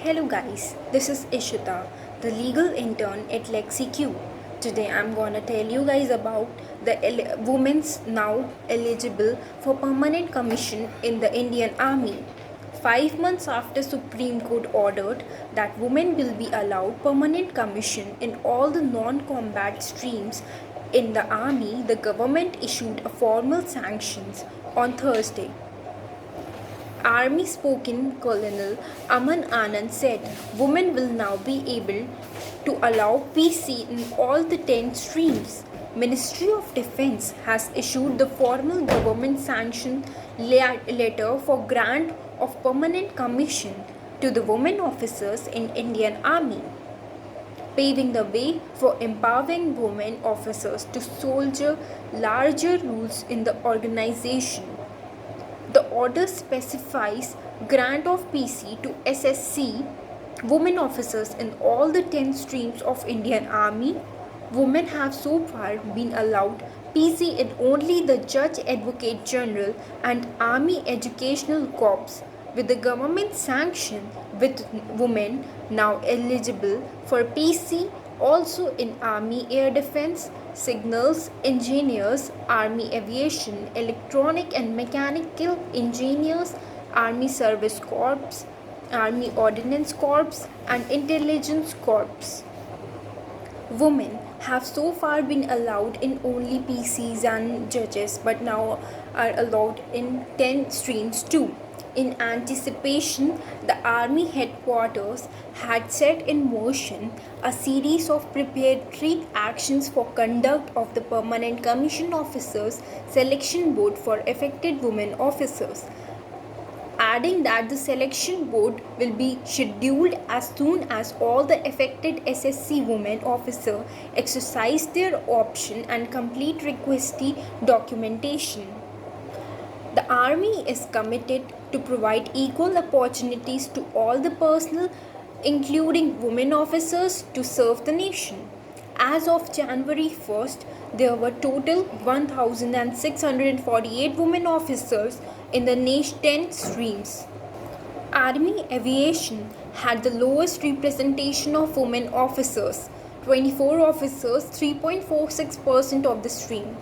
Hello guys, this is Ishita, the legal intern at LexiQ. Today I'm gonna tell you guys about the women's now eligible for permanent commission in the Indian Army. 5 months after Supreme Court ordered that women will be allowed permanent commission in all the non-combat streams in the army, the government issued a formal sanctions on Thursday. Army spokesman Colonel Aman Anand said women will now be able to allow PC in all the 10 streams. Ministry of Defence has issued the formal government sanctioned letter for grant of permanent commission to the women officers in Indian Army, paving the way for empowering women officers to soldier larger roles in the organization. The order specifies grant of PC to SSC women officers in all the 10 streams of Indian Army. Women have so far been allowed PC in only the Judge Advocate General and Army Educational Corps, with the government sanction with women now eligible for PC also in Army Air Defense, Signals Engineers, Army Aviation, Electronic and Mechanical Engineers, Army Service Corps, Army Ordnance Corps, and Intelligence Corps. Women have so far been allowed in only PCs and judges, but now are allowed in 10 streams too. In anticipation, the Army headquarters had set in motion a series of preparatory actions for conduct of the Permanent Commission Officers Selection Board for affected women officers, adding that the selection board will be scheduled as soon as all the affected SSC women officers exercise their option and complete requisite documentation. The Army is committed to provide equal opportunities to all the personnel, including women officers, to serve the nation. As of January 1st, there were total 1,648 women officers in the nation's 10 streams. Army Aviation had the lowest representation of women officers, 24 officers, 3.46% of the stream.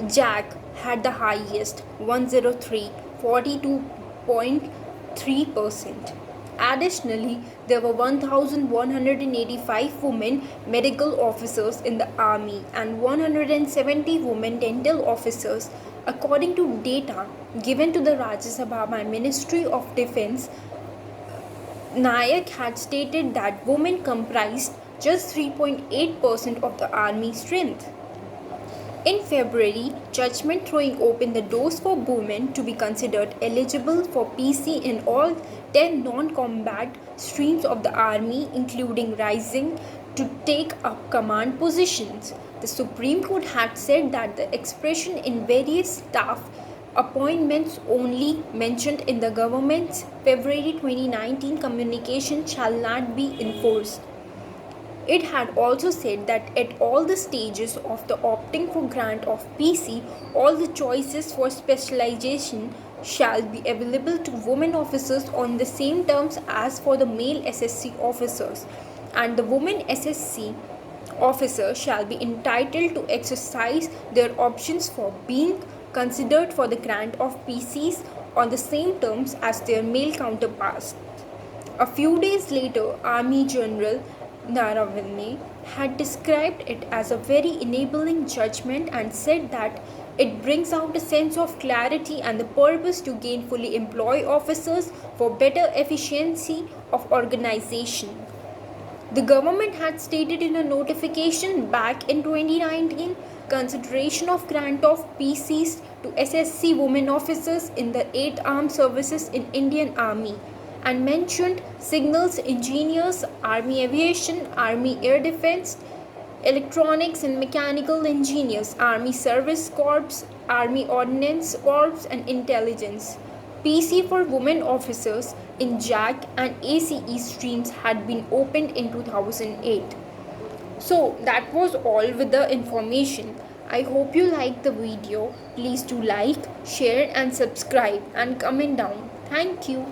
JAG had the highest, 103, 42.3%. Additionally, there were 1,185 women medical officers in the Army and 170 women dental officers, according to data given to the Rajya Sabha by Ministry of Defence. Nayak had stated that women comprised just 3.8% of the Army strength. In February, judgment throwing open the doors for women to be considered eligible for PC in all 10 non-combat streams of the Army, including rising to take up command positions. The Supreme Court had said that the expression in various staff appointments only mentioned in the government's February 2019 communication shall not be enforced. It had also said that at all the stages of the opting for grant of PC, all the choices for specialization shall be available to women officers on the same terms as for the male SSC officers, and the women SSC officers shall be entitled to exercise their options for being considered for the grant of PCs on the same terms as their male counterparts. A few days later, Army General Naravane had described it as a very enabling judgment and said that it brings out a sense of clarity and the purpose to gainfully employ officers for better efficiency of organization. The government had stated in a notification back in 2019 consideration of grant of PCs to SSC women officers in the 8 armed services in Indian Army, and mentioned Signals Engineers, Army Aviation, Army Air Defense, Electronics and Mechanical Engineers, Army Service Corps, Army Ordnance Corps, and Intelligence. PC for women officers in JAG and ACE streams had been opened in 2008. So that was all with the information. I hope you liked the video. Please do like, share and subscribe and comment down. Thank you.